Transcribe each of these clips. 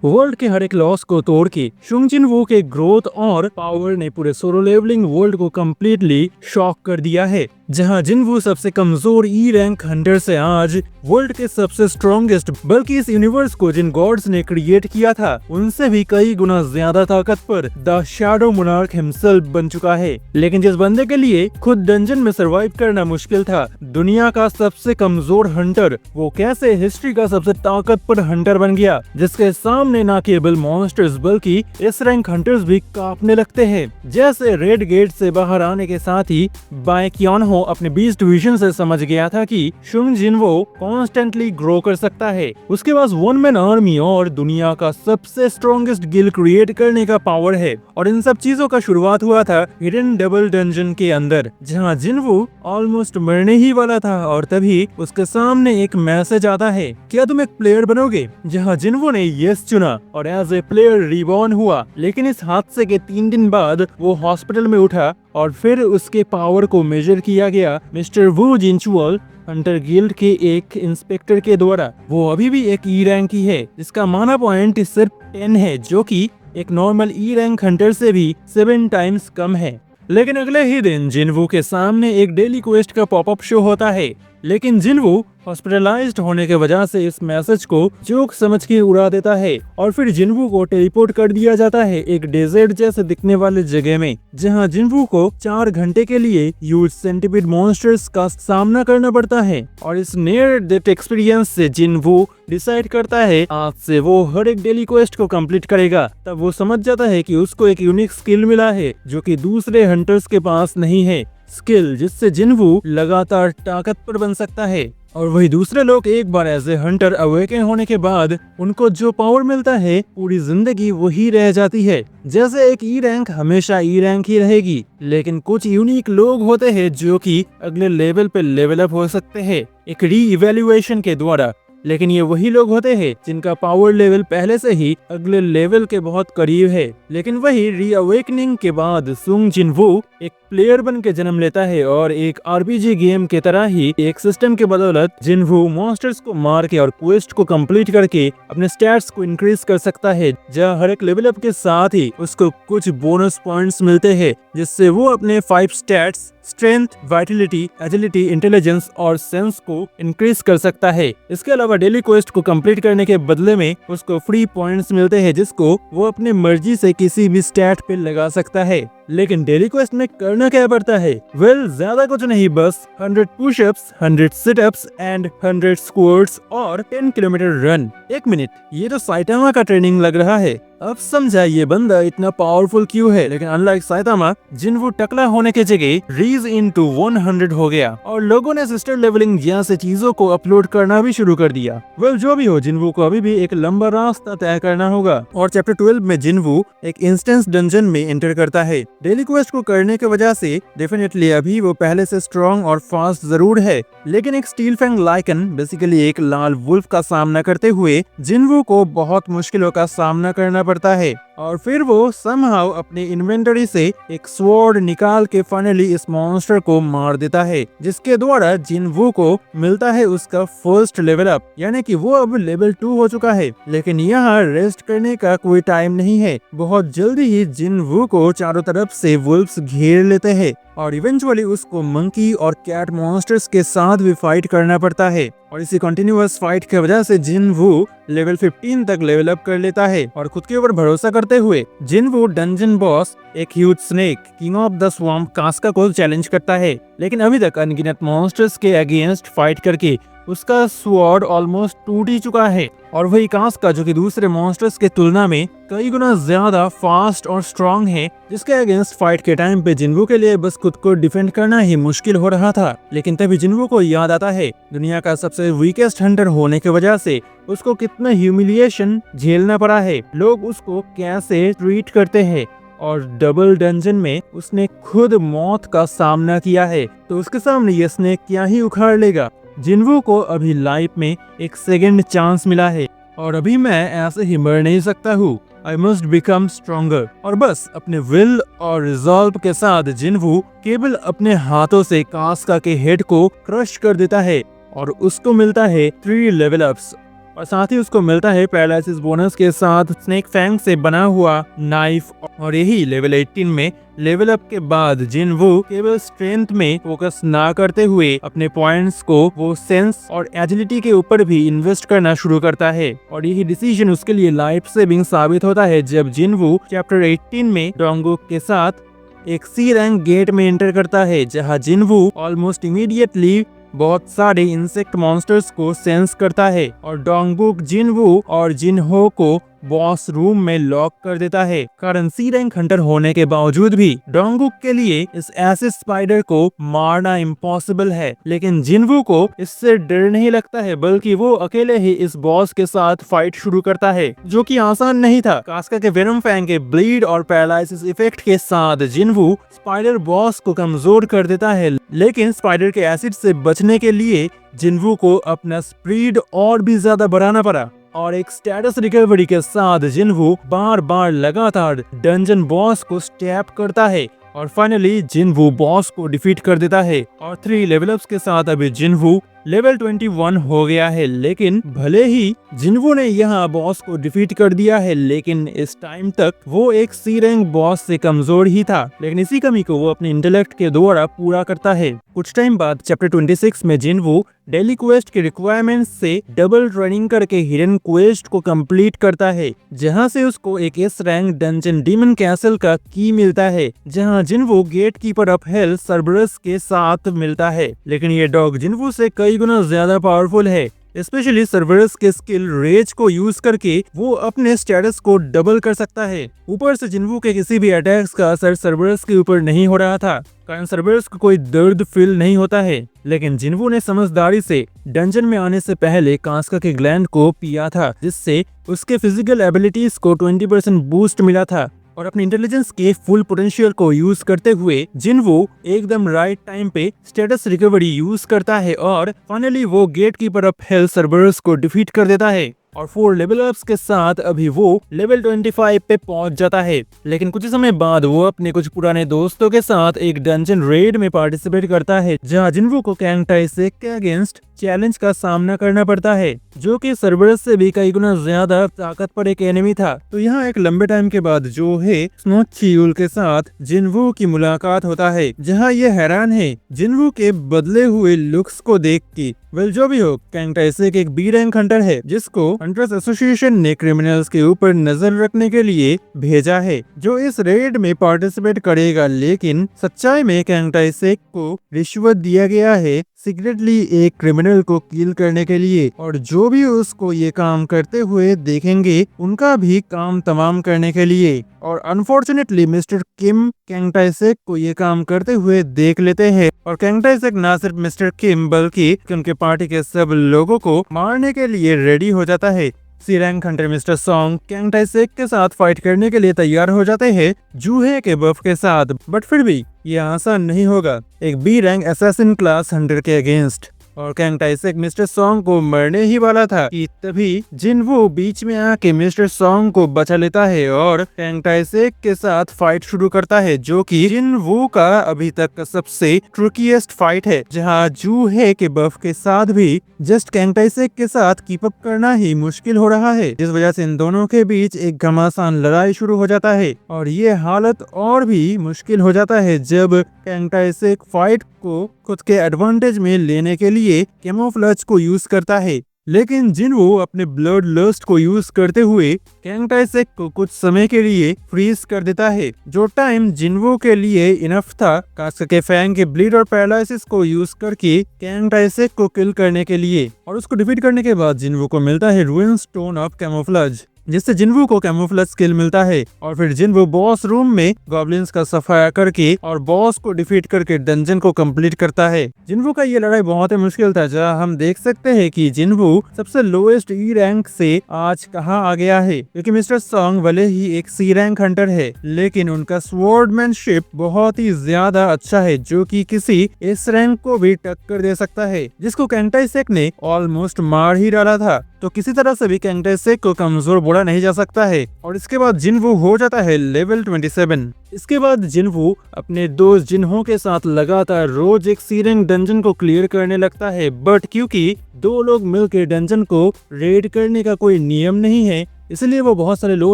World के हर एक loss को तोड़ के शुंग जिनवू के ग्रोथ और पावर ने पूरे सोलो लेवलिंग वर्ल्ड को कम्प्लीटली शॉक कर दिया है। जहां जिनवू सबसे कमजोर ई रैंक हंटर से आज वर्ल्ड के सबसे स्ट्रॉन्गेस्ट, बल्कि इस यूनिवर्स को जिन गॉड्स ने क्रिएट किया था उनसे भी कई गुना ज्यादा ताकतवर द शैडो मोनार्क हिमसेल्फ बन चुका है। लेकिन जिस बंदे के लिए खुद डंजन में सरवाइव करना मुश्किल था, दुनिया का सबसे कमजोर हंटर, वो कैसे हिस्ट्री का सबसे ताकतवर हंटर बन गया, जिसके सामने ना केवल मॉन्स्टर्स बल्कि इस रैंक हंटर्स भी कांपने लगते हैं। जैसे रेड गेट से बाहर आने के साथ ही बायक्यान अपने बीस्ट विजन से समझ गया था कि शुंग जिनवो कॉन्स्टेंटली ग्रो कर सकता है। उसके पास वन मैन आर्मी और दुनिया का सबसे स्ट्रॉन्गेस्ट गिल क्रिएट करने का पावर है। और इन सब चीजों का शुरुआत हुआ था हिडन डबल डंजन के अंदर, जहां जिनवो ऑलमोस्ट मरने ही वाला था और तभी उसके सामने एक मैसेज आता है, क्या तुम एक प्लेयर बनोगे? जहां जिनवो ने यस चुना और एज ए प्लेयर रिबॉर्न हुआ। लेकिन इस हादसे के 3 दिन बाद वो हॉस्पिटल में उठा और फिर उसके पावर को मेजर किया गया मिस्टर वू जिनचुअल हंटर गिल्ड के एक इंस्पेक्टर के द्वारा। वो अभी भी एक ई रैंक की है, जिसका माना पॉइंट सिर्फ 10 है, जो कि एक नॉर्मल ई रैंक हंटर से भी 7 टाइम्स कम है। लेकिन अगले ही दिन जिनवू के सामने एक डेली क्वेस्ट का पॉपअप शो होता है, लेकिन जिनवू हॉस्पिटलाइज्ड होने के वजह से इस मैसेज को जोक समझ के उड़ा देता है और फिर जिनवू को टेलीपोर्ट कर दिया जाता है एक डेजर्ट जैसे दिखने वाले जगह में, जहां जिनवू को 4 घंटे के लिए ह्यूज सेंटीपीड मॉन्स्टर्स का सामना करना पड़ता है। और इस नियर डेथ एक्सपीरियंस से जिनवू डिसाइड करता है आज से वो हर एक डेली क्वेस्ट को कंप्लीट करेगा। तब वो समझ जाता है कि उसको एक यूनिक स्किल मिला है जो कि दूसरे हंटर्स के पास नहीं है, स्किल जिससे जिनवू लगातार ताकतवर बन सकता है। और वही दूसरे लोग एक बार एज ए हंटर अवेकन होने के बाद उनको जो पावर मिलता है पूरी जिंदगी वही रह जाती है। जैसे एक ई रैंक हमेशा ई रैंक ही रहेगी, लेकिन कुछ यूनिक लोग होते हैं जो कि अगले लेवल पे लेवल अप हो सकते हैं एक री इवेल्युएशन के द्वारा। लेकिन ये वही लोग होते हैं जिनका पावर लेवल पहले से ही अगले लेवल के बहुत करीब है। लेकिन वही रीअवेकनिंग के बाद शुंग जिनवू एक प्लेयर बन के जन्म लेता है और एक आरपीजी गेम के तरह ही एक सिस्टम के बदौलत जिनवू मॉन्स्टर्स को मार के और क्वेस्ट को कंप्लीट करके अपने स्टैट्स को इंक्रीज कर सकता है, जहाँ हर एक लेवल अप के साथ ही उसको कुछ बोनस पॉइंट्स मिलते हैं, जिससे वो अपने 5 stats strength, Vitality, agility, intelligence और सेंस को इंक्रीज कर सकता है। इसके अलावा डेली क्वेस्ट को कंप्लीट करने के बदले में उसको फ्री पॉइंट्स मिलते हैं, जिसको वो अपने मर्जी से किसी भी स्टैट पे लगा सकता है। लेकिन डेली क्वेस्ट में करना क्या पड़ता है? ज्यादा कुछ नहीं, बस 100 पुशअप्स, 100 सिटअप्स एंड 100 स्क्वाट्स और 10 किलोमीटर रन। 1 मिनट, ये तो साइटामा का ट्रेनिंग लग रहा है। अब समझा ये बंदा इतना पावरफुल क्यों है। लेकिन अनलाइक साइटामा, जिनवू टकला होने के जगह रीज इनटू 100 हो गया और लोगों ने सिस्टर लेवलिंग जैसे चीजों को अपलोड करना भी शुरू कर दिया। जो भी हो, जिनवू को अभी भी एक लंबा रास्ता तय करना होगा। और चैप्टर 12 में जिनवू एक इंस्टेंस डंजन में एंटर करता है। डेली क्वेस्ट को करने की वजह से डेफिनेटली अभी वो पहले से स्ट्रॉन्ग और फास्ट जरूर है, लेकिन एक स्टील फैंग लाइकन, बेसिकली एक लाल वुल्फ का सामना करते हुए जिनवू को बहुत मुश्किलों का सामना करना पड़ता है। और फिर वो समहाउ अपने इन्वेंटरी से एक स्वॉर्ड निकाल के फाइनली इस मॉन्स्टर को मार देता है, जिसके द्वारा जिनवू को मिलता है उसका फर्स्ट लेवल अप, यानी कि वो अब लेवल 2 हो चुका है। लेकिन यहाँ रेस्ट करने का कोई टाइम नहीं है। बहुत जल्दी ही जिनवू को चारों तरफ से वुल्फ्स घेर लेते हैं और इवेंचुअली उसको मंकी और कैट मॉन्स्टर्स के साथ भी फाइट करना पड़ता है। और इसी कंटिन्यूअस फाइट की वजह से जिनवू लेवल 15 तक लेवल अप कर लेता है और खुद के ऊपर भरोसा करते हुए जिनवू डंजन बॉस एक huge snake king of the swamp Kasaka को चैलेंज करता है। लेकिन अभी तक अनगिनत मॉन्स्टर्स के अगेंस्ट फाइट करके उसका स्वॉर्ड ऑलमोस्ट टूट ही चुका है। और वही कास्का, जो कि दूसरे मॉन्स्टर्स के तुलना में कई गुना ज्यादा फास्ट और स्ट्रॉन्ग है, जिसके अगेंस्ट फाइट के टाइम पे जिनवू के लिए बस खुद को डिफेंड करना ही मुश्किल हो रहा था। लेकिन तभी जिनवू को याद आता है दुनिया का सबसे वीकेस्ट हंटर होने की वजह से उसको कितना ह्यूमिलिएशन झेलना पड़ा है, लोग उसको कैसे ट्रीट करते हैं। और डबल डंजन में उसने खुद मौत का सामना किया है, तो उसके सामने ये स्नेक क्या ही उखाड़ लेगा। जिनवू को अभी लाइफ में एक सेकंड चांस मिला है और अभी मैं ऐसे ही मर नहीं सकता हूँ। I must become stronger. और बस अपने विल और रिजॉल्व के साथ जिनवू केवल अपने हाथों से कास्का के हेड को क्रश कर देता है और उसको मिलता है 3 लेवल अप्स। और साथ ही उसको मिलता है पैरालिसिस बोनस के साथ स्नेक फैंग से बना हुआ नाइफ। और यही लेवल 18 में लेवल अप के बाद जिनवू केवल स्ट्रेंथ में फोकस ना करते हुए अपने पॉइंट्स को वो सेंस और एजिलिटी के ऊपर भी इन्वेस्ट करना शुरू करता है। और यही डिसीजन उसके लिए लाइफ सेविंग साबित होता है जब जिनवू चैप्टर 18 में डोंगुक के साथ एक सी रैंक गेट में एंटर करता है, जहां जिनवू ऑलमोस्ट इमीडिएटली बहुत सारे इंसेक्ट मॉन्स्टर्स को सेंस करता है और डोंगबुक जिनवू और जिनहो को बॉस रूम में लॉक कर देता है। कारण सी रैंक हंटर होने के बावजूद भी डोंगबुक के लिए इस ऐसे स्पाइडर को मारना इम्पॉसिबल है, लेकिन जिनवू को इससे डर नहीं लगता है, बल्कि वो अकेले ही इस बॉस के साथ फाइट शुरू करता है, जो कि आसान नहीं था। कास्का के वेनम फैंग के ब्लीड और पैरालिसिस इफेक्ट के साथ जिनवू स्पाइडर बॉस को कमजोर कर देता है, लेकिन स्पाइडर के एसिड से बचने के लिए जिनवू को अपना स्पीड और भी ज्यादा बढ़ाना पड़ा। और एक स्टेटस रिकवरी के साथ जिनवू बार बार लगातार डंजन बॉस को स्टैप करता है और फाइनली जिनवू बॉस को डिफीट कर देता है। और 3 लेवल अप्स के साथ अभी जिनवू लेवल 21 हो गया है। लेकिन भले ही जिनवू ने यहाँ बॉस को डिफीट कर दिया है, लेकिन इस टाइम तक वो एक सी रैंक बॉस से कमजोर ही था, लेकिन इसी कमी को वो अपने इंटेलेक्ट के द्वारा पूरा करता है। कुछ टाइम बाद चैप्टर 26 में जिनवू डेली क्वेस्ट के रिक्वायरमेंट से डबल ट्रेनिंग करके हिडन क्वेस्ट को कंप्लीट करता है, जहां से उसको एक S rank dungeon demon castle का की मिलता है, जहां Jinwoo gate keeper of hell Cerberus के साथ मिलता है। लेकिन ये डॉग जिनवू से कई गुना ज्यादा पावरफुल है, स्पेशली सर्वरस के स्किल रेज को यूज करके वो अपने स्टेटस को डबल कर सकता है। ऊपर से जिनवू के किसी भी अटैक्स का असर सर्वरस के ऊपर नहीं हो रहा था, कारण सर्वरस को कोई दर्द फील नहीं होता है। लेकिन जिनवू ने समझदारी से डंजन में आने से पहले कास्का के ग्लैंड को पिया था, जिससे उसके फिजिकल एबिलिटीज को 20% बूस्ट मिला था। और अपने इंटेलिजेंस के फुल पोटेंशियल को यूज करते हुए जिनवू एकदम राइट टाइम पे स्टेटस रिकवरी यूज करता है और फाइनली वो गेट कीपर ऑफ हेल सर्बरस को डिफीट कर देता है। और 4 लेवल अप्स के साथ अभी वो लेवल 25 पे पहुंच जाता है। लेकिन कुछ समय बाद वो अपने कुछ पुराने दोस्तों के साथ एक डंजन रेड में पार्टिसिपेट करता है, जहां जिनवू को कैंग टाइसेक के अगेंस्ट चैलेंज का सामना करना पड़ता है, जो कि सर्बरस से भी कई गुना ज्यादा ताकतवर एक एनिमी था। तो यहाँ एक लंबे टाइम के बाद जो है स्नोचियूल के साथ जिनवू की मुलाकात होता है, जहाँ ये हैरान है जिनवू के बदले हुए लुक्स को देख के। वेल जो भी हो, कैंग टाइसेक एक बी रैंक हंटर है, जिसको हंटर्स एसोसिएशन ने क्रिमिनल्स के ऊपर नजर रखने के लिए भेजा है, जो इस रेड में पार्टिसिपेट करेगा। लेकिन सच्चाई में कैंग टाइसेक को रिश्वत दिया गया है सीक्रेटली एक क्रिमिनल को किल करने के लिए, और जो भी उसको ये काम करते हुए देखेंगे उनका भी काम तमाम करने के लिए। और अनफॉर्चुनेटली मिस्टर किम कैंग टाइसेक को ये काम करते हुए देख लेते हैं, और कैंग टाइसेक ना सिर्फ मिस्टर किम बल्कि उनके पार्टी के सब लोगों को मारने के लिए रेडी हो जाता है। C rank hunter mister Song Kang Taeshik के साथ फाइट करने के लिए तैयार हो जाते हैं जूहे के बफ के साथ, बट फिर भी ये आसान नहीं होगा एक B rank assassin class hunter के अगेंस्ट। और कैंग टाइसेक मिस्टर सॉन्ग को मरने ही वाला था कि तभी जिनवू बीच में आके मिस्टर सॉन्ग को बचा लेता है और कैंग टाइसेक के साथ फाइट शुरू करता है, जो कि जिनवू का अभी तक का सबसे ट्रिकीएस्ट फाइट है, जहां जूहे के बफ के साथ भी जस्ट कैंग टाइसेक के साथ कीप अप करना ही मुश्किल हो रहा है, जिस वजह से इन दोनों के बीच एक घमासान लड़ाई शुरू हो जाता है। और ये हालत और भी मुश्किल हो जाता है जब कैंग टाइसेक फाइट को खुद के एडवांटेज में लेने के लिए कैमोफ्लेज को यूज करता है। लेकिन जिनवू अपने ब्लड लस्ट को यूज करते हुए कैंग टाइसेक को कुछ समय के लिए फ्रीज कर देता है, जो टाइम जिनवू के लिए इनफ था कास्का के फैंग के ब्लीड और पैरालिसिस को यूज करके कैंग टाइसेक को किल करने के लिए। और उसको डिफीट करने के बाद जिनवू को मिलता है रूइन स्टोन ऑफ कैमोफ्लेज, जिससे जिनवू को कैमोफ्लेज स्किल मिलता है। और फिर जिनवू बॉस रूम में गॉब्लिन्स का सफाया करके और बॉस को डिफीट करके डंजन को कंप्लीट करता है। जिनवू का ये लड़ाई बहुत ही मुश्किल था, जहां हम देख सकते हैं कि जिनवू सबसे लोएस्ट ई रैंक से आज कहां आ गया है, क्योंकि मिस्टर सॉन्ग भले ही एक सी रैंक हंटर है, लेकिन उनका स्वॉर्डमैनशिप बहुत ही ज्यादा अच्छा है, जो कि किसी एस रैंक को भी टक्कर दे सकता है, जिसको कैंग टाइसेक ने ऑलमोस्ट मार ही डाला था। तो किसी तरह से भी कैंग टाइसेक को कमजोर तोड़ा नहीं जा सकता है। और इसके बाद जिनवू हो जाता है लेवल 27। इसके बाद जिनवू अपने दोस्त जिन्हों के साथ लगातार रोज एक सीरेंग डंजन को क्लियर करने लगता है, बट क्योंकि दो लोग मिलकर डंजन को रेड करने का कोई नियम नहीं है, इसलिए वो बहुत सारे लो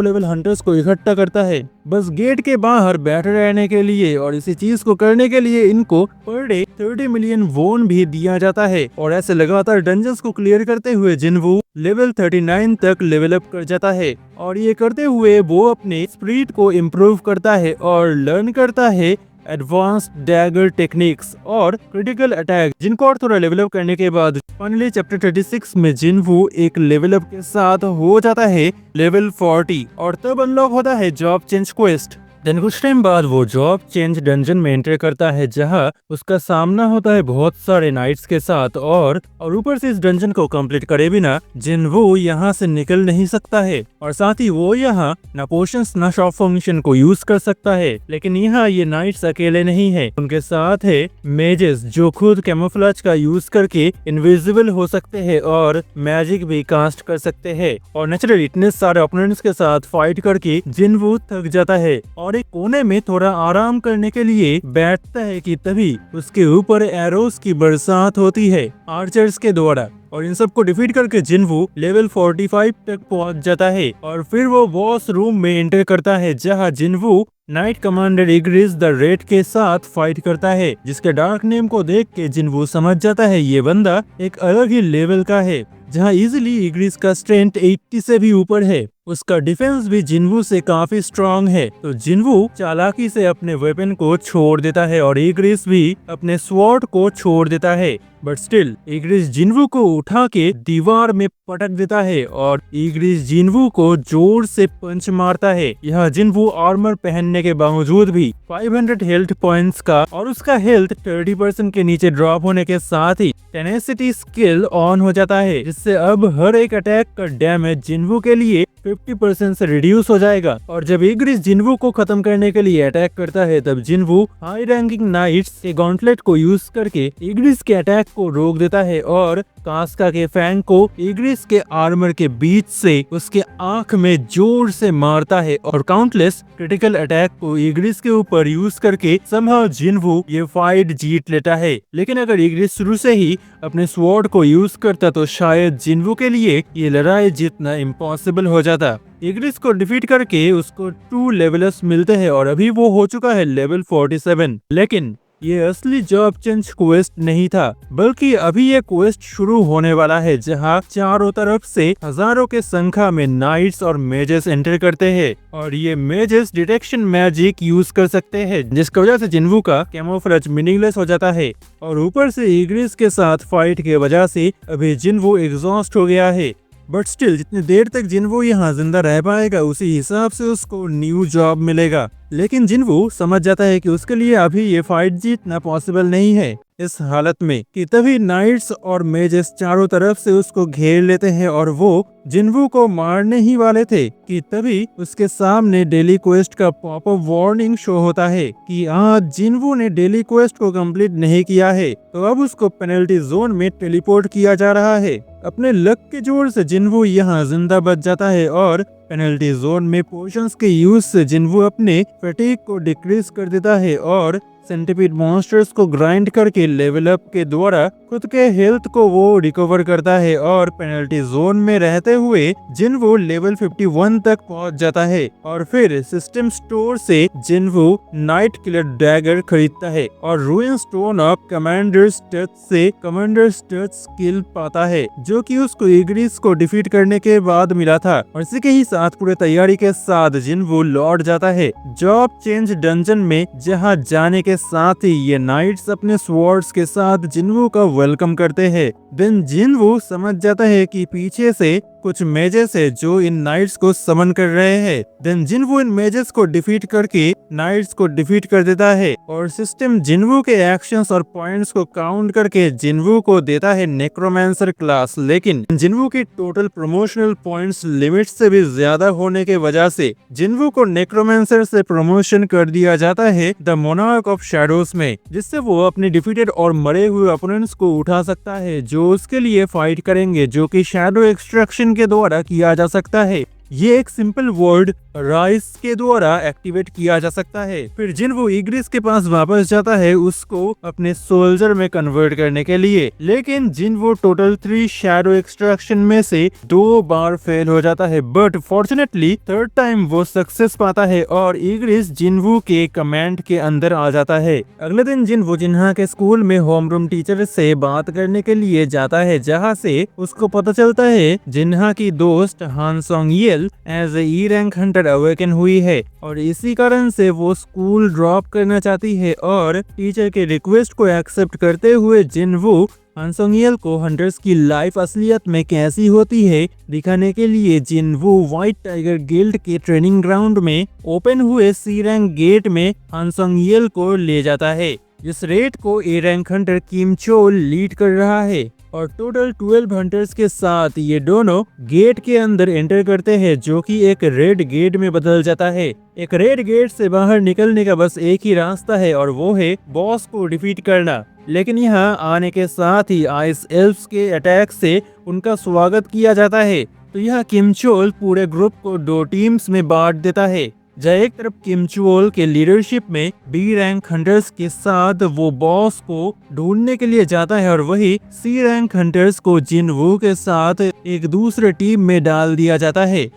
लेवल हंटर्स को इकट्ठा करता है बस गेट के बाहर बैठे रहने के लिए। और इसी चीज को करने के लिए इनको पर डे 30 मिलियन वोन भी दिया जाता है। और ऐसे लगातार डंजन्स को क्लियर करते हुए जिनवू लेवल 39 तक लेवल अप कर जाता है। और ये करते हुए वो अपने स्प्रीट को इम्प्रूव करता है और लर्न करता है एडवांस्ड डैगर टेक्निक्स और क्रिटिकल अटैक, जिनको और थोड़ा लेवल अप करने के बाद फाइनली चैप्टर 36 में जिनवू एक लेवल अप के साथ हो जाता है लेवल 40 और तब अनलॉक होता है जॉब चेंज क्वेस्ट। देन कुछ टाइम बाद वो जॉब चेंज डंजन में एंटर करता है जहां उसका सामना होता है बहुत सारे नाइट्स के साथ और ऊपर से इस डंजन को कंप्लीट करे बिना जिनवू यहाँ से निकल नहीं सकता है। और साथ ही वो यहाँ ना पोशंस ना शॉप फंक्शन को यूज कर सकता है। लेकिन यहाँ ये नाइट्स अकेले नहीं है, उनके साथ है मेजेस जो खुद कैमोफ्लेज का यूज करके इनविजिबल हो सकते हैं और मैजिक भी कास्ट कर सकते हैं। और नेचुरली इतने सारे ओपोनेंट्स के साथ फाइट करके जिनवू थक जाता है और एक कोने में थोड़ा आराम करने के लिए बैठता है कि तभी उसके ऊपर एरोस की बरसात होती है आर्चर्स के द्वारा। और इन सबको डिफीट करके जिनवू लेवल 45 तक पहुंच जाता है और फिर वो बॉस रूम में एंटर करता है जहां Jinwoo knight commander Igris the red के साथ फाइट करता है, जिसके डार्क नेम को देख के जिनवू समझ जाता है ये बंदा एक अलग ही लेवल का है, जहां इजीली इग्रिस का स्ट्रेंथ 80 से भी ऊपर है। उसका डिफेंस भी जिनवू से काफी स्ट्रांग है। तो जिनवू चालाकी से अपने वेपन को छोड़ देता है और इग्रिस भी अपने स्वॉर्ड को छोड़ देता है, बट स्टिल इग्रिस जिनवू को उठा के दीवार में पटक देता है और इग्रिस जिनवू को जोर से पंच मारता है। यह जिनवू आर्मर पहनने के बावजूद भी 500 हेल्थ पॉइंट्स का और उसका हेल्थ 30% के नीचे ड्रॉप होने के साथ ही टेनेसिटी स्किल ऑन हो जाता है, जिससे अब हर एक अटैक का डैमेज जिनवू के लिए 50% से रिड्यूस हो जाएगा। और जब इग्रिस जिनवू को खत्म करने के लिए अटैक करता है तब जिनवू हाई रैंकिंग नाइट्स के गॉन्टलेट को यूज करके इग्रिस के अटैक को रोक देता है और कास्का के फैंग को इग्रिस के आर्मर के बीच से उसके आंख में जोर से मारता है और काउंटलेस क्रिटिकल अटैक को इग्रिस के ऊपर यूज करके समहाउ जिनवू ये फाइट जीत लेता है। लेकिन अगर इग्रिस शुरू से ही अपने स्वॉर्ड को यूज करता तो शायद जिनवू के लिए ये लड़ाई जीतना इम्पॉसिबल हो जाता। इग्रिस को डिफीट करके उसको 2 लेवल्स मिलते हैं और अभी वो हो चुका है लेवल 47। लेकिन ये असली जॉब चेंज क्वेस्ट नहीं था, बल्कि अभी ये क्वेस्ट शुरू होने वाला है जहां चारों तरफ से हजारों के संख्या में नाइट्स और मेजेस एंटर करते हैं और ये मेजेस डिटेक्शन मैजिक यूज कर सकते हैं, जिसकी वजह से जिनवू का कैमोफ्लेज मीनिंगलेस हो जाता है। और ऊपर से इग्रिस के साथ फाइट के वजह से अभी जिनवू एग्जॉस्ट हो गया है, बट स्टिल जितनी देर तक जिनवू यहाँ जिंदा रह पाएगा उसी हिसाब से उसको न्यू जॉब मिलेगा। लेकिन जिनवू समझ जाता है कि उसके लिए अभी ये फाइट जीतना पॉसिबल नहीं है इस हालत में कि तभी नाइट्स और मेजेस चारों तरफ से उसको घेर लेते हैं और वो जिनवू को मारने ही वाले थे कि तभी उसके सामने डेली क्वेस्ट का पॉपअप वार्निंग शो होता है कि आज जिनवू ने डेली क्वेस्ट को कंप्लीट नहीं किया है, तो अब उसको पेनल्टी जोन में टेलीपोर्ट किया जा रहा है। अपने लक के जोर से जिनवू यहाँ जिंदा बच जाता है और पेनल्टी जोन में पोशंस के यूज से जिनवू अपने फटीग को डिक्रीज कर देता है और सेंटिपीड मॉन्स्टर्स को ग्राइंड करके लेवल अप के द्वारा खुद के हेल्थ को वो रिकवर करता है और पेनल्टी जोन में रहते हुए जिनवू लेवल 51 तक पहुंच जाता है। और फिर सिस्टम स्टोर से जिनवू नाइट किलर डैगर खरीदता है और रूइन स्टोन ऑफ कमांडर्स टच से कमांडर्स टच स्किल पाता है, जो कि उसको इग्रिस को डिफीट करने के बाद मिला था। और इसी के ही साथ पूरे तैयारी के साथ जिनवू लौट जाता है जॉब चेंज डंजन में, जहाँ जाने के साथ ही ये नाइट्स अपने स्वॉर्ड्स के साथ जिनवू का वेलकम करते हैं। देन जिनवू समझ जाता है कि पीछे से कुछ मेजेस है जो इन नाइट्स को समन कर रहे हैं। देन जिनवू इन मेजेस को डिफीट करके नाइट्स को डिफीट कर देता है और सिस्टम जिनवू के एक्शंस और पॉइंट्स को काउंट करके जिनवू को देता है नेक्रोमैंसर क्लास। लेकिन जिनवू की टोटल प्रमोशनल पॉइंट्स लिमिट से भी ज्यादा होने के वजह से जिनवू को नेक्रोमैंसर से प्रमोशन कर दिया जाता है द मोनार्क ऑफ शैडोज में, जिससे वो अपने डिफीटेड और मरे हुए ओपोनेंट्स को उठा सकता है जो उसके लिए फाइट करेंगे, जो कि शैडो एक्सट्रैक्शन के द्वारा किया जा सकता है। ये एक सिंपल वर्ड राइस के द्वारा एक्टिवेट किया जा सकता है। फिर जिनवू इग्रिस के पास वापस जाता है उसको अपने सोल्जर में कन्वर्ट करने के लिए, लेकिन जिनवू टोटल 3 शैडो एक्सट्रैक्शन में से 2 बार फेल हो जाता है, बट फॉर्चुनेटली थर्ड टाइम वो सक्सेस पाता है और इग्रिस जिनवू के कमांड के अंदर आ जाता है। अगले दिन जिनवू जिन्हा के स्कूल में होमरूम टीचर से बात करने के लिए जाता है, जहाँ से उसको पता चलता है जिन्हा की दोस्त Han Song Yi as a E rank hunter awaken हुई है और इसी कारण से वो स्कूल ड्रॉप करना चाहती है और टीचर के रिक्वेस्ट को एक्सेप्ट करते हुए जिनवू हान सोंग येल को हंटर्स की लाइफ असलियत में कैसी होती है दिखाने के लिए जिनवू व्हाइट टाइगर गिल्ड के ट्रेनिंग ग्राउंड में ओपन हुए सी रैंक गेट में हान सोंग येल को ले जाता है। इस रेड को A rank Hunter Kim Chola lead कर रहा है और टोटल 12 हंटर्स के साथ ये दोनों गेट के अंदर एंटर करते हैं, जो कि एक रेड गेट में बदल जाता है। एक रेड गेट से बाहर निकलने का बस एक ही रास्ता है और वो है बॉस को डिफीट करना, लेकिन यहाँ आने के साथ ही आइस एल्फ्स के अटैक से उनका स्वागत किया जाता है। तो यह किम चोल पूरे ग्रुप को 2 टीम्स में बांट देता है, जहाँ एक तरफ किम चोल के लीडरशिप में बी रैंक हंटर्स के साथ वो बॉस को ढूंढने के लिए जाता है और वही सी रैंक हंटर्स को जिनवू के साथ एक दूसरे टीम में डाल दिया जाता है।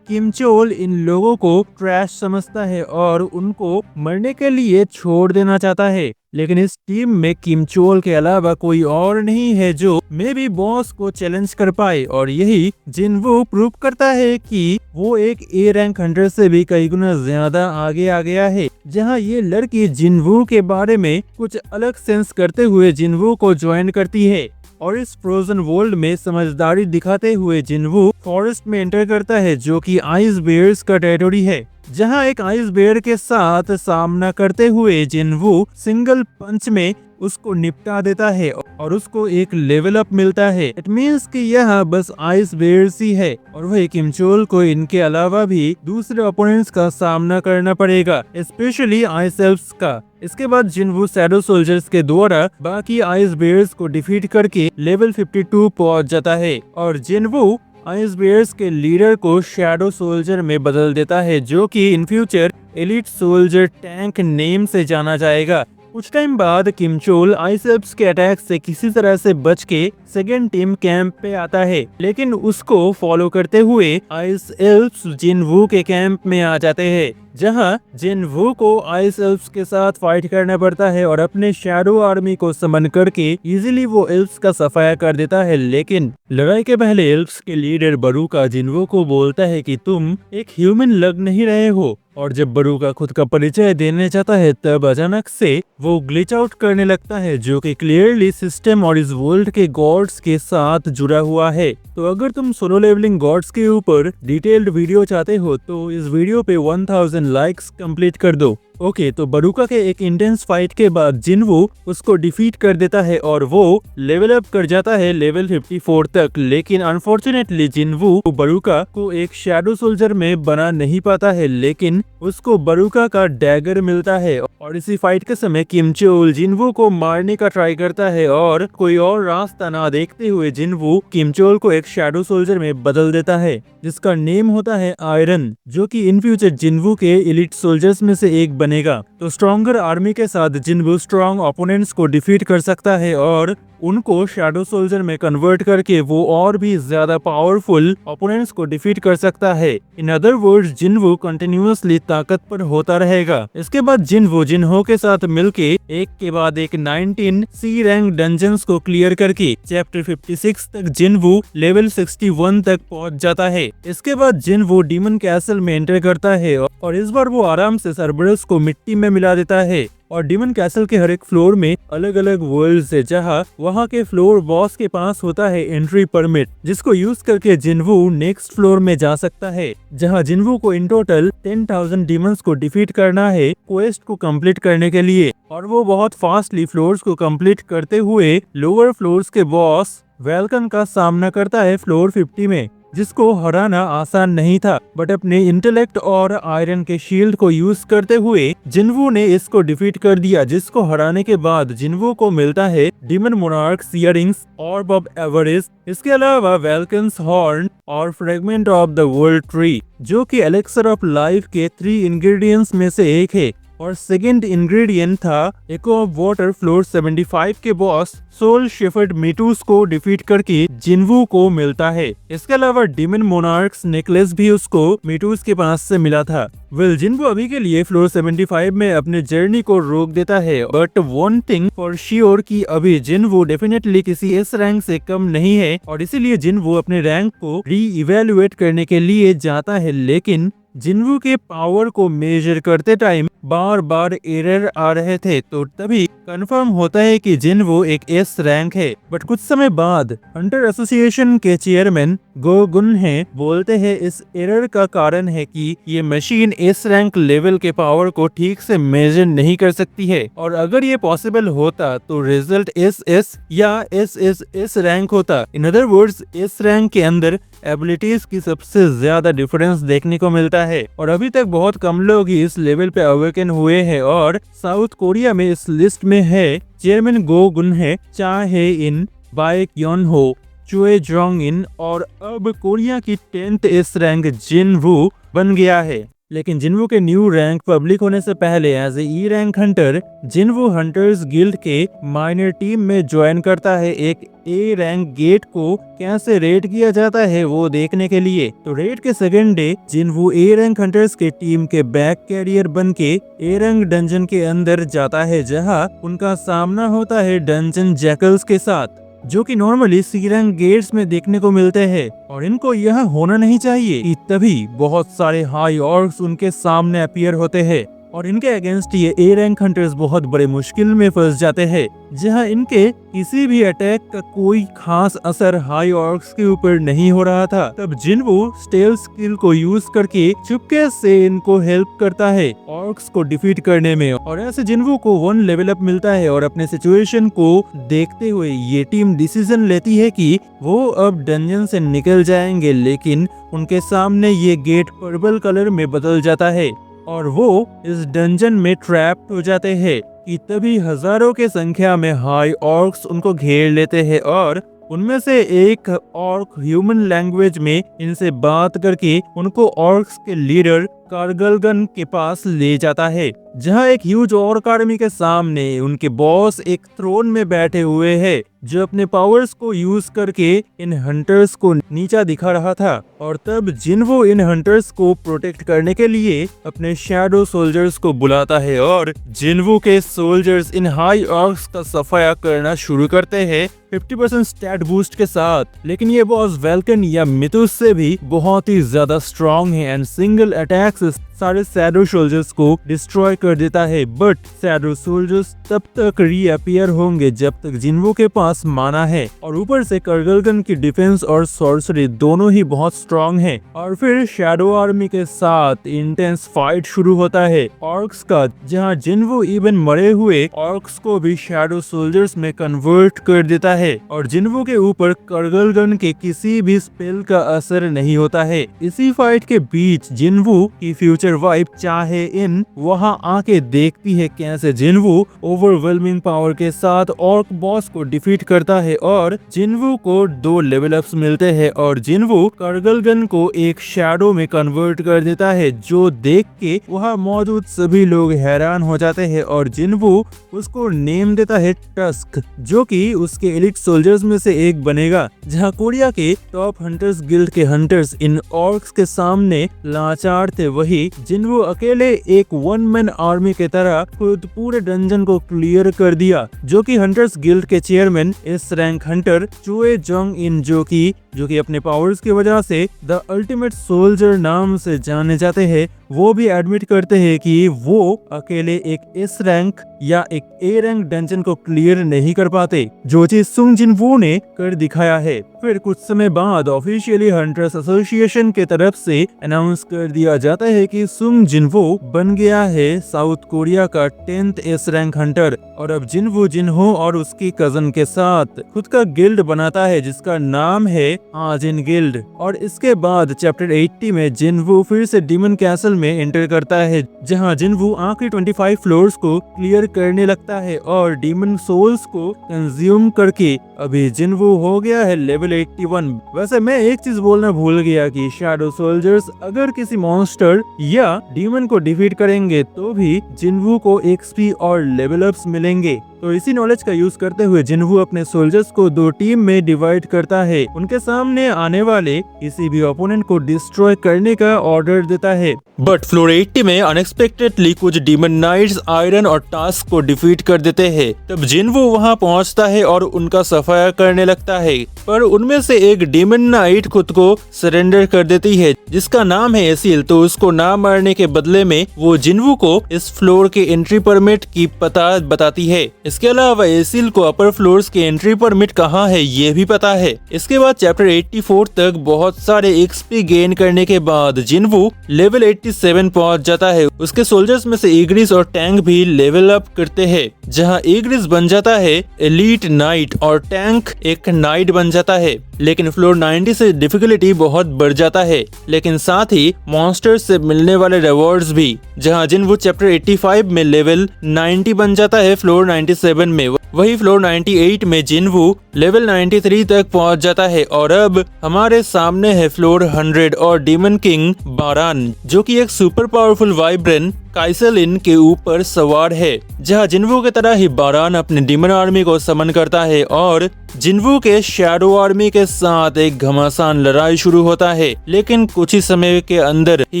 किम चोल इन लोगों को ट्रैश समझता है और उनको मरने के लिए छोड़ देना चाहता है, लेकिन इस टीम में किम चोल के अलावा कोई और नहीं है जो मे बी बॉस को चैलेंज कर पाए और यही जिनवू प्रूव करता है कि वो एक ए रैंक हंटर से भी कई गुना ज्यादा आगे आ गया है। जहां ये लड़की जिनवू के बारे में कुछ अलग सेंस करते हुए जिनवू को ज्वाइन करती है और इस फ्रोजन वर्ल्ड में समझदारी दिखाते हुए जिनवू फॉरेस्ट में एंटर करता है, जो कि आइस बेयर्स का टेरिटोरी है। जहां एक आइस बेयर के साथ सामना करते हुए जिनवू सिंगल पंच में उसको निपटा देता है और उसको एक लेवल अप मिलता है। इट मींस कि यह बस आइस बेयर्स ही है और वही किम चोल को इनके अलावा भी दूसरे ओपोनेंट्स का सामना करना पड़ेगा, स्पेशली आइस एल्फ्स का। इसके बाद जिनवू शैडो सोल्जर्स के द्वारा बाकी आइस बेयर्स को डिफीट करके लेवल 52 पहुंच जाता है और जिनवू आइस बेयर्स के लीडर को शैडो सोल्जर में बदल देता है, जो कि in future elite soldier tank name से जाना जाएगा। कुछ टाइम बाद किम चोल आइस एल्फ्स के अटैक से किसी तरह से बच के सेकेंड टीम कैंप पे आता है, लेकिन उसको फॉलो करते हुए आइस एल्फ्स जिनवू के कैंप में आ जाते हैं, जहां जिनवू को आइस एल्फ्स के साथ फाइट करना पड़ता है और अपने शैडो आर्मी को समन करके इजीली वो एल्फ्स का सफाया कर देता है। लेकिन लड़ाई के पहले एल्फ्स के लीडर बरूका जिनवू को बोलता है कि तुम एक ह्यूमन लग नहीं रहे हो, और जब बरूका खुद का परिचय देने चाहता है तब अचानक से वो ग्लिच आउट करने लगता है, जो कि क्लियरली सिस्टम और इस वर्ल्ड के गॉड्स के साथ जुड़ा हुआ है। तो अगर तुम सोलो लेवलिंग गॉड्स के ऊपर डिटेल्ड वीडियो चाहते हो तो इस वीडियो पे 1000 लाइक्स कंप्लीट कर दो। ओके, तो बरूका के एक इंटेंस फाइट के बाद जिनवू उसको डिफीट कर देता है और वो लेवल अप कर जाता है लेवल 54 तक। लेकिन अनफॉर्चुनेटली जिनवू बरूका को एक शैडो सोल्जर में बना नहीं पाता है, लेकिन उसको बरूका का डैगर मिलता है और इसी फाइट के समय किम चोल जिनवू को मारने का ट्राई करता है और कोई और रास्ता ना देखते हुए जिनवू किम चोल को एक शैडो सोल्जर में बदल देता है, जिसका नेम होता है आयरन, जो कि इन फ्यूचर जिनवू के एलिट सोल्जर्स में से एक बनेगा। तो स्ट्रॉन्गर आर्मी के साथ जिनवू स्ट्रॉन्ग ओपोनेंट्स को डिफीट कर सकता है और उनको शैडो सोल्जर में कन्वर्ट करके वो और भी ज्यादा पावरफुल ओपोनेंट्स को डिफीट कर सकता है। इन अदर वर्ड्स जिनवू कंटिन्यूअसली ताकतवर होता रहेगा। इसके बाद जिनवू जिन्हो के साथ मिलके एक के बाद एक 19 सी रैंक डंजन्स को क्लियर करके चैप्टर 56 तक जिनवू लेवल 61 तक पहुंच जाता है। इसके बाद जिनवू डीमन कैसल में एंटर करता है और इस बार वो आराम से सर्बरस को मिट्टी में मिला देता है और डीमन कैसल के हर एक फ्लोर में अलग अलग वर्ल्ड है, जहाँ वहाँ के फ्लोर बॉस के पास होता है एंट्री परमिट, जिसको यूज करके जिनवू नेक्स्ट फ्लोर में जा सकता है, जहाँ जिनवू को इन टोटल 10,000 डीमंस को डिफीट करना है क्वेस्ट को कंप्लीट करने के लिए। और वो बहुत फास्टली फ्लोर्स को कंप्लीट करते हुए लोअर फ्लोर्स के बॉस वेलकन का सामना करता है फ्लोर 50 में। जिसको हराना आसान नहीं था, बट अपने इंटेलेक्ट और आयरन के शील्ड को यूज करते हुए जिनवू ने इसको डिफीट कर दिया, जिसको हराने के बाद जिनवू को मिलता है demon monarchs earrings, ऑर्ब of Everest, इसके अलावा वेल्कन्स हॉर्न और fragment of the world tree, जो कि एलेक्सर ऑफ लाइफ के 3 इंग्रेडिएंट्स में से एक है। और सेकंड इंग्रेडिएंट था एको ऑफ वाटर फ्लोर 75 के बॉस सोल शेफर्ड मिटूस को डिफीट करके जिनवू को मिलता है। इसके अलावा डीमन मोनार्क्स नेकलेस भी उसको मिटूस के पास से मिला था। जिनवू अभी के लिए फ्लोर 75 में अपने जर्नी को रोक देता है, but one thing for sure कि अभी जिनवू डेफिनेटली किसी इस रैंक से कम नहीं है, और इसीलिए जिनवू अपने रैंक को री इवेल्युएट करने के लिए जाता है। लेकिन जिनवू के पावर को मेजर करते टाइम बार बार एरर आ रहे थे, तो तभी कंफर्म होता है कि जिनवू एक एस रैंक है। बट कुछ समय बाद हंटर एसोसिएशन के चेयरमैन गो गुनहे बोलते हैं इस एरर का कारण है कि ये मशीन एस रैंक लेवल के पावर को ठीक से मेजर नहीं कर सकती है, और अगर ये पॉसिबल होता तो रिजल्ट एस या एस रैंक होता। In other words, S rank के अंदर एबिलिटीज की सबसे ज्यादा डिफरेंस देखने को मिलता है, और अभी तक बहुत कम लोग ही इस लेवल पे अवेकन हुए हैं। और साउथ कोरिया में इस लिस्ट में है चेयरमैन गो गुनहे, चा हे इन, बाइक योन हो, चुए जोंग इन, और अब कोरिया की 10th एस रैंक जिनवू बन गया है। लेकिन जिनवू के न्यू रैंक पब्लिक होने से पहले as E rank hunter Jinwoo hunters guild के माइनर टीम में ज्वाइन करता है। एक ए रैंक गेट को कैसे रेड किया जाता है वो देखने के लिए। तो रेड के second day जिनवू A rank hunters के टीम के बैक कैरियर बन के ए रैंक डंजन के अंदर जाता है, जहां उनका सामना होता है डंजन जैकल्स के साथ, जो कि नॉर्मली सी रैंक गेट्स में देखने को मिलते हैं। और इनको यह होना नहीं चाहिए कि तभी बहुत सारे हाई ऑर्क्स उनके सामने अपीयर होते हैं, और इनके अगेंस्ट ये ए रैंक हंटर्स बहुत बड़े मुश्किल में फंस जाते हैं, जहां इनके किसी भी अटैक का कोई खास असर हाई ऑर्क्स के ऊपर नहीं हो रहा था। तब जिनवू स्टेल स्किल को यूज करके चुपके से इनको हेल्प करता है ऑर्क्स को डिफीट करने में, और ऐसे जिनवू को 1 लेवल अप मिलता है। और अपने सिचुएशन को देखते हुए ये टीम डिसीजन लेती है कि वो अब डंजन से निकल जाएंगे, लेकिन उनके सामने ये गेट पर्पल कलर में बदल जाता है और वो इस डंजन में ट्रैप्ड हो जाते हैं। कि तभी हजारों के संख्या में हाई ऑर्क्स उनको घेर लेते हैं, और उनमें से एक ऑर्क ह्यूमन लैंग्वेज में इनसे बात करके उनको ऑर्क्स के लीडर कार्गलगन के पास ले जाता है, जहां एक ह्यूज ऑर्क आर्मी के सामने उनके बॉस एक थ्रोन में बैठे हुए हैं, जो अपने पावर्स को यूज करके इन हंटर्स को नीचा दिखा रहा था। और तब जिनवू इन हंटर्स को प्रोटेक्ट करने के लिए अपने शैडो सोल्जर्स को बुलाता है, और जिनवू के सोल्जर्स इन हाई ऑर्क्स का सफाया करना शुरू करते हैं 50% स्टैट बूस्ट के साथ। लेकिन ये बॉस वेल्कन या मिथुस से भी बहुत ही ज्यादा स्ट्रॉन्ग है, एंड सिंगल अटैक से सारे शैडो सोल्जर्स को डिस्ट्रॉय कर देता है। बट शैडो सोल्जर्स तब तक रीअपीयर होंगे जब तक जिनवू के पास माना है, और ऊपर से कर्गलगन की डिफेंस और सॉर्सरी दोनों ही बहुत स्ट्रॉन्ग है। और फिर शैडो आर्मी के साथ इंटेंस फाइट शुरू होता है ऑर्क्स का, जहां जिनवू इवन मरे हुए ऑर्क्स को भी शैडो सोल्जर्स में कन्वर्ट कर देता है, और जिनवू के ऊपर कर्गलगन के किसी भी स्पेल का असर नहीं होता है। इसी फाइट के बीच जिनवू की फ्यूचर वाइफ चाहे इन वहां आके देखती है कैसे जिनवू ओवरवेलमिंग पावर के साथ ऑर्क बॉस को डिफीट करता है, और जिनवू को 2 लेवल अप्स मिलते हैं, और जिनवू कर्गलगन को एक शैडो में कन्वर्ट कर देता है, जो देख के वहां मौजूद सभी लोग हैरान हो जाते हैं। और जिनवू उसको नेम देता है टस्क, जो कि उसके एलिट सोल्जर्स में से एक बनेगा। जहां कोरिया के टॉप हंटर्स गिल्ड के हंटर्स इन ऑर्क्स के सामने लाचार थे, वही जिनवू अकेले एक 1 मैन आर्मी के तरह खुद पूरे डंजन को क्लियर कर दिया, जो कि हंटर्स गिल्ड के चेयरमैन इस रैंक हंटर चुए जोंग इन, जो कि अपने पावर्स की वजह से द अल्टीमेट सोल्जर नाम से जाने जाते हैं, वो भी एडमिट करते हैं कि वो अकेले एक एस रैंक या एक ए रैंक डंजन को क्लियर नहीं कर पाते, जो चीज सुंग जिन वू ने कर दिखाया है। फिर कुछ समय बाद ऑफिशियली हंटर्स एसोसिएशन के तरफ से अनाउंस कर दिया जाता है कि सुंग जिन वू बन गया है साउथ कोरिया का 10th एस रैंक हंटर, और अब जिन वू जिनहो और उसकी कजन के साथ खुद का गिल्ड बनाता है जिसका नाम है आजिन गिल्ड। और इसके बाद चैप्टर 80 में जिन वू फिर से डीमन कैसल में एंटर करता है, जहां जिन वू आखिरी 25 फ्लोर्स को क्लियर करने लगता है और डीमन सोल्स को कंज्यूम करके अभी जिन वू हो गया है लेवल 81। वैसे मैं एक चीज बोलना भूल गया कि शैडो सोल्जर्स अगर किसी मॉन्स्टर या डीमन को डिफीट करेंगे तो भी जिनवू को एक्सपी और लेवल अप्स मिलेंगे। तो इसी नॉलेज का यूज करते हुए जिनवू अपने सोल्जर्स को 2 टीम में डिवाइड करता है, उनके सामने आने वाले किसी भी ओपोनेंट को डिस्ट्रॉय करने का ऑर्डर देता है। बट फ्लोर 80 में अनएक्सपेक्टेडली कुछ डीमन नाइट्स आयरन और टास्क को डिफीट कर देते हैं। तब जिनवू वहां पहुंचता है और उनका सफाया करने लगता है, पर उनमें से एक डीमन नाइट खुद को सरेंडर कर देती है जिसका नाम है एसिल। तो उसको ना मारने के बदले में वो जिनवू को इस फ्लोर के एंट्री परमिट की पता बताती है। इसके अलावा एसिल को अपर फ्लोर्स के एंट्री परमिट कहाँ है ये भी पता है। इसके बाद चैप्टर 84 तक बहुत सारे एक्सपी गेन करने के बाद जिनवू लेवल 87 पहुंच जाता है। उसके सोल्जर्स में से ईग्रिस और टैंक भी लेवल अप करते हैं, जहां ईग्रिस बन जाता है एलीट नाइट और टैंक एक नाइट बन जाता है। लेकिन फ्लोर 90 से डिफिकल्टी बहुत बढ़ जाता है, लेकिन साथ ही मॉन्स्टर्स से मिलने वाले रिवॉर्ड्स भी, जहां जिनवू चैप्टर 85 में लेवल 90 बन जाता है फ्लोर 97 में। वही फ्लोर 98 में जिनवू लेवल 93 तक पहुंच जाता है। और अब हमारे सामने है फ्लोर 100 और डीमन किंग बारान, जो कि एक सुपर पावरफुल वाइब्रेन काइसलिन के ऊपर सवार है, जहां जिनवू की तरह ही बारान अपने डीमन आर्मी को समन करता है और जिनवू के शैडो आर्मी के साथ एक घमासान लड़ाई शुरू होता है। लेकिन कुछ ही समय के अंदर ही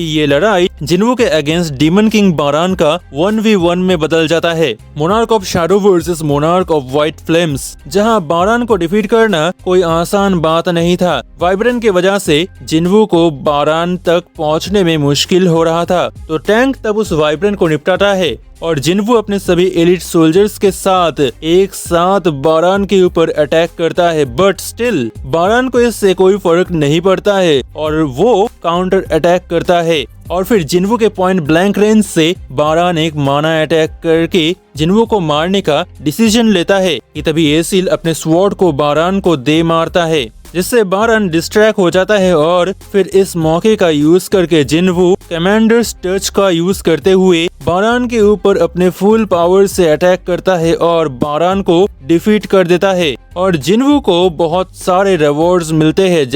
ये लड़ाई जिनवू के अगेंस्ट डीमन किंग बारान का 1v1 में बदल जाता है। Monarch of shadow versus monarch of white flames, जहां बारान को डिफीट करना कोई आसान बात नहीं था। वाइब्रेन की वजह से जिनवू को बारान तक पहुंचने में मुश्किल हो रहा था। तो टैंक तब उस वाइब्रेन को निपटाता है और जिनवू अपने सभी एलिट सोल्जर्स के साथ एक साथ बारान के ऊपर अटैक करता है। बट स्टिल बारान को इससे कोई फर्क नहीं पड़ता है और वो काउंटर अटैक करता है। और फिर जिनवू के पॉइंट ब्लैंक रेंज से बारान एक माना अटैक करके जिनवू को मारने का डिसीजन लेता है कि तभी एसिल अपने स्वॉर्ड को बारान को दे मारता है, जिससे बारान डिस्ट्रैक्ट हो जाता है। और फिर इस मौके का यूज करके जिनवू कमांडर्स टच का यूज करते हुए बारान के ऊपर अपने फुल पावर से अटैक करता है और बारान को डिफीट कर देता है। और जिनवू को बहुत सारे रिवॉर्ड्स मिलते हैं,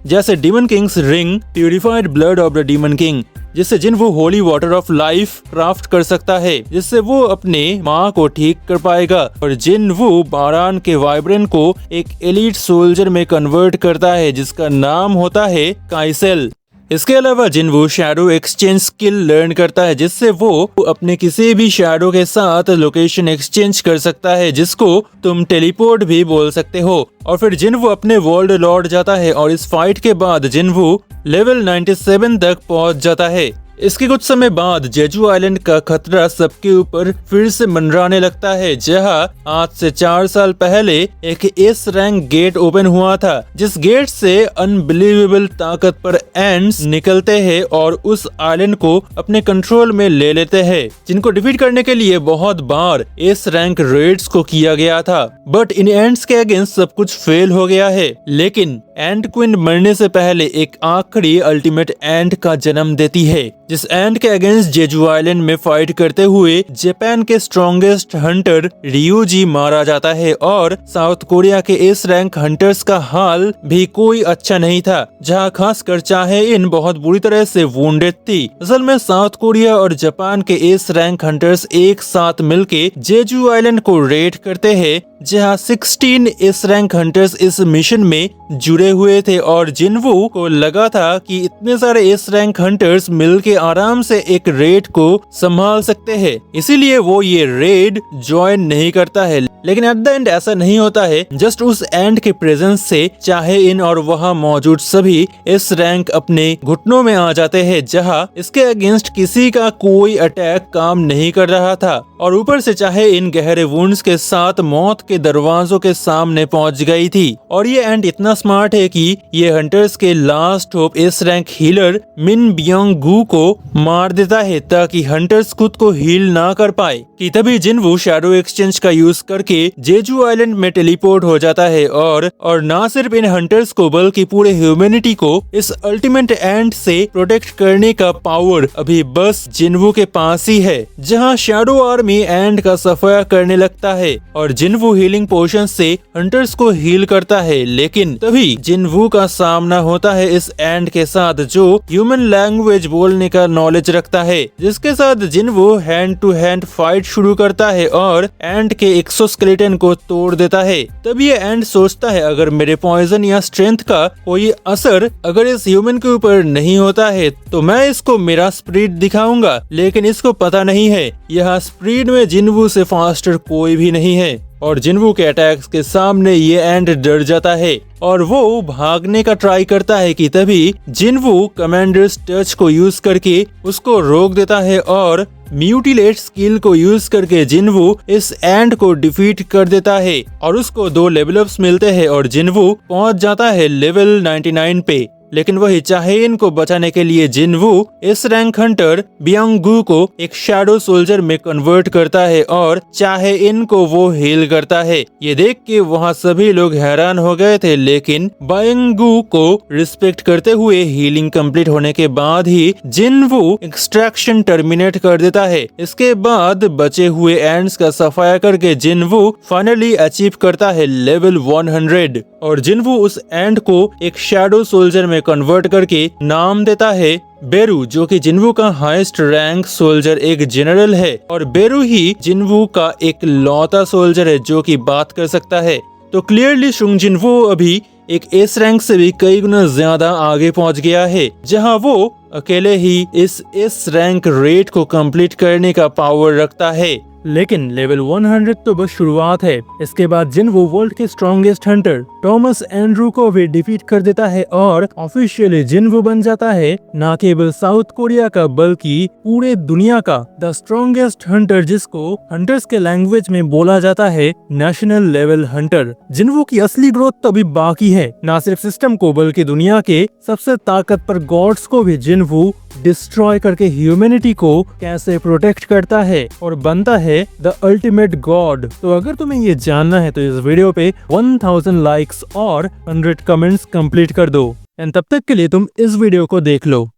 जैसे demon kings ring, purified blood of the demon king, जिससे Jinwoo holy water of life craft कर सकता है, जिससे वो अपने माँ को ठीक कर पाएगा। और जिनवू बारान के वाइब्रेन को एक एलीट सोल्जर में कन्वर्ट करता है जिसका नाम होता है काइसेल। इसके अलावा जिनवू शैडो एक्सचेंज स्किल लर्न करता है, जिससे वो अपने किसी भी शैडो के साथ लोकेशन एक्सचेंज कर सकता है, जिसको तुम टेलीपोर्ट भी बोल सकते हो। और फिर जिनवू अपने वर्ल्ड लौट जाता है और इस फाइट के बाद जिनवू लेवल 97 तक पहुंच जाता है। इसके कुछ समय बाद जेजू आइलैंड का खतरा सबके ऊपर फिर से मंडराने लगता है, जहां आज से 4 साल पहले एक एस रैंक गेट ओपन हुआ था, जिस गेट से अनबिलीवेबल ताकत पर एंड्स निकलते हैं और उस आइलैंड को अपने कंट्रोल में ले लेते हैं, जिनको डिफीट करने के लिए बहुत बार एस रैंक रेड्स को किया गया था। बट इन एंड्स के अगेंस्ट सब कुछ फेल हो गया है। लेकिन एंड क्वीन मरने से पहले एक आखिरी अल्टीमेट एंड का जन्म देती है, जिस एंड के अगेंस्ट जेजू आइलैंड में फाइट करते हुए जापान के स्ट्रॉन्गेस्ट हंटर रियूजी मारा जाता है। और साउथ कोरिया के एस रैंक हंटर्स का हाल भी कोई अच्छा नहीं था, जहां खासकर चाहे इन बहुत बुरी तरह से वुंडेड थी। असल में साउथ कोरिया और जापान के एस रैंक हंटर्स एक साथ मिलके जेजू आइलैंड को रेड करते हैं, जहां 16 एस रैंक हंटर्स इस मिशन में जुड़े हुए थे। और जिनवू को लगा था कि इतने सारे एस रैंक हंटर्स मिलके आराम से एक रेड को संभाल सकते हैं, इसीलिए वो ये रेड ज्वाइन नहीं करता है। लेकिन एट द एंड ऐसा नहीं होता है। जस्ट उस एंड के प्रेजेंस से चाहे इन और वहाँ मौजूद सभी इस रैंक अपने घुटनों में आ जाते हैं, जहाँ इसके अगेंस्ट किसी का कोई अटैक काम नहीं कर रहा था, और ऊपर से चाहे इन गहरे वुंड्स के साथ मौत के दरवाजों के सामने पहुंच गई थी। और ये एंड इतना स्मार्ट है कि ये हंटर्स के लास्ट होप इस रैंक हीलर मिन बियोंग गू को मार देता है ताकि हंटर्स खुद को हील ना कर पाए। कि तभी जिनवू शैडो एक्सचेंज का यूज करके जेजू आइलैंड में टेलीपोर्ट हो जाता है और ना सिर्फ इन हंटर्स को बल्कि पूरे ह्यूमैनिटी को इस अल्टीमेट एंड से प्रोटेक्ट करने का पावर अभी बस जिनवू के पास ही है। जहां शैडो आर्मी एंड का सफाया करने लगता है और जिनवू हीलिंग पोशन से हंटर्स को हील करता है, लेकिन तभी जिनवू का सामना होता है इस एंड के साथ जो ह्यूमन लैंग्वेज बोलने का नॉलेज रखता है, जिसके साथ Jinwoo hand to hand fight शुरू करता है और एंड के एक्सोस्केलेटन को तोड़ देता है। तब ये एंड सोचता है अगर मेरे पॉइजन या स्ट्रेंथ का कोई असर अगर इस ह्यूमन के ऊपर नहीं होता है तो मैं इसको मेरा स्पीड दिखाऊंगा, लेकिन इसको पता नहीं है यहाँ स्पीड में जिनवू से फास्टर कोई भी नहीं है। और जिनवू के अटैक्स के सामने ये एंड डर जाता है और वो भागने का ट्राई करता है कि तभी जिनवू कमांडर्स टच को यूज करके उसको रोक देता है और म्यूटिलेट स्किल को यूज करके जिनवू इस एंड को डिफीट कर देता है और उसको 2 लेवल अप्स मिलते हैं और जिनवू पहुंच जाता है लेवल 99 पे। लेकिन वही चाहे इनको बचाने के लिए जिनवू इस रैंक हंटर बियोंग गू को एक शैडो सोल्जर में कन्वर्ट करता है और चाहे इनको वो हील करता है। ये देख के वहाँ सभी लोग हैरान हो गए थे, लेकिन बियोंग गू को रिस्पेक्ट करते हुए हीलिंग कंप्लीट होने के बाद ही जिनवू एक्सट्रैक्शन टर्मिनेट कर देता है। इसके बाद बचे हुए एंड्स का सफाया करके जिनवू फाइनली अचीव करता है लेवल 100 और जिनवू उस एंड को एक शैडो सोल्जर में कन्वर्ट करके नाम देता है बेरू, जो कि जिनवू का हाईएस्ट रैंक सोल्जर एक जनरल है और बेरू ही जिनवू का एक लौता सोल्जर है जो कि बात कर सकता है। तो क्लियरली शुंग जिनवू अभी एक एस रैंक से भी कई गुना ज्यादा आगे पहुंच गया है, जहां वो अकेले ही इस एस रैंक रेट को कंप्लीट करने का पावर रखता है। लेकिन लेवल 100 तो बस शुरुआत है। इसके बाद जिनवू वर्ल्ड के स्ट्रॉन्गेस्ट हंटर थॉमस एंड्रू को भी डिफीट कर देता है और ऑफिशियली जिनवू बन जाता है न केवल साउथ कोरिया का बल्कि पूरे दुनिया का द स्ट्रॉन्गेस्ट हंटर, जिसको हंटर्स के लैंग्वेज में बोला जाता है नेशनल लेवल हंटर। जिनवू की असली ग्रोथ तो अभी बाकी है, न सिर्फ सिस्टम को बल्कि दुनिया के सबसे ताकतवर गॉड्स को भी जिनवू डिस्ट्रॉय करके ह्यूमैनिटी को कैसे प्रोटेक्ट करता है और बनता है द अल्टीमेट गॉड। तो अगर तुम्हें ये जानना है तो इस वीडियो पे 1000 लाइक्स और 100 कमेंट्स कंप्लीट कर दो एंड तब तक के लिए तुम इस वीडियो को देख लो।